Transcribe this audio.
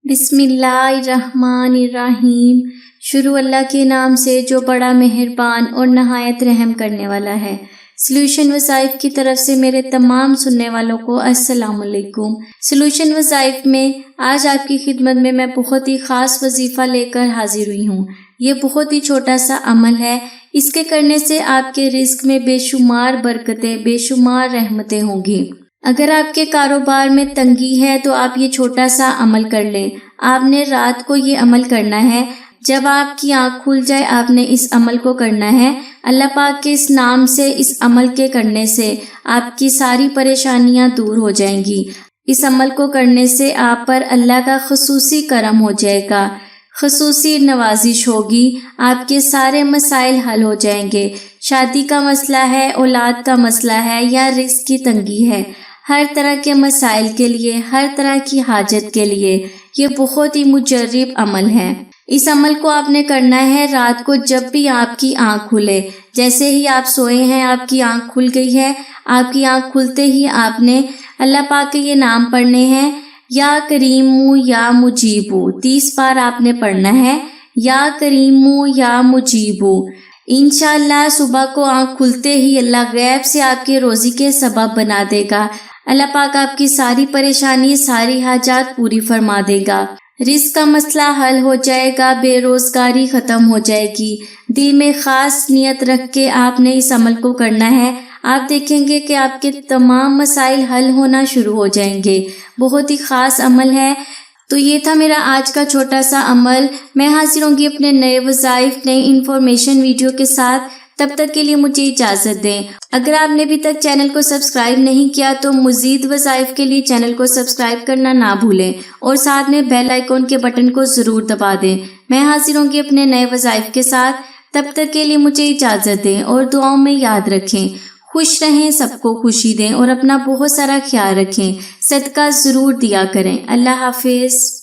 بسم اللہ الرحمن الرحیم۔ شروع اللہ کے نام سے جو بڑا مہربان اور نہایت رحم کرنے والا ہے۔ سلوشن وظائف کی طرف سے میرے تمام سننے والوں کو السلام علیکم۔ سلوشن وظائف میں آج آپ کی خدمت میں بہت ہی خاص وظیفہ لے کر حاضر ہوئی ہوں۔ یہ بہت ہی چھوٹا سا عمل ہے، اس کے کرنے سے آپ کے رزق میں بے شمار برکتیں، بے شمار رحمتیں ہوں گی۔ اگر آپ کے کاروبار میں تنگی ہے تو آپ یہ چھوٹا سا عمل کر لیں۔ آپ نے رات کو یہ عمل کرنا ہے، جب آپ کی آنکھ کھل جائے آپ نے اس عمل کو کرنا ہے۔ اللہ پاک کے اس نام سے، اس عمل کے کرنے سے آپ کی ساری پریشانیاں دور ہو جائیں گی۔ اس عمل کو کرنے سے آپ پر اللہ کا خصوصی کرم ہو جائے گا، خصوصی نوازش ہوگی، آپ کے سارے مسائل حل ہو جائیں گے۔ شادی کا مسئلہ ہے، اولاد کا مسئلہ ہے یا رزق کی تنگی ہے، ہر طرح کے مسائل کے لیے، ہر طرح کی حاجت کے لیے یہ بہت ہی مجرب عمل ہے۔ اس عمل کو آپ نے کرنا ہے رات کو جب بھی آپ کی آنکھ کھلے۔ جیسے ہی آپ سوئے ہیں آپ کی آنکھ کھل گئی ہے، آپ کی آنکھ کھلتے ہی آپ نے اللہ پاک کے یہ نام پڑھنے ہیں، یا کریمو یا مجیبو 30 بار آپ نے پڑھنا ہے، یا کریمو یا مجیبو۔ انشاءاللہ صبح کو آنکھ کھلتے ہی اللہ غیب سے آپ کے روزی کے سبب بنا دے گا۔ اللہ پاک آپ کی ساری پریشانی، ساری حاجات پوری فرما دے گا۔ رزق کا مسئلہ حل ہو جائے گا، بے روزگاری ختم ہو جائے گی۔ دل میں خاص نیت رکھ کے آپ نے اس عمل کو کرنا ہے، آپ دیکھیں گے کہ آپ کے تمام مسائل حل ہونا شروع ہو جائیں گے۔ بہت ہی خاص عمل ہے۔ تو یہ تھا میرا آج کا چھوٹا سا عمل۔ میں حاضر ہوں گی اپنے نئے وظائف، نئی انفارمیشن ویڈیو کے ساتھ۔ تب تک کے لیے مجھے اجازت دیں۔ اگر آپ نے ابھی تک چینل کو سبسکرائب نہیں کیا تو مزید وظائف کے لیے چینل کو سبسکرائب کرنا نہ بھولیں اور ساتھ میں بیل آئیکن کے بٹن کو ضرور دبا دیں۔ میں حاضر ہوں گی اپنے نئے وظائف کے ساتھ۔ تب تک کے لیے مجھے اجازت دیں اور دعاؤں میں یاد رکھیں۔ خوش رہیں، سب کو خوشی دیں اور اپنا بہت سارا خیال رکھیں۔ صدقہ ضرور دیا کریں۔ اللہ حافظ۔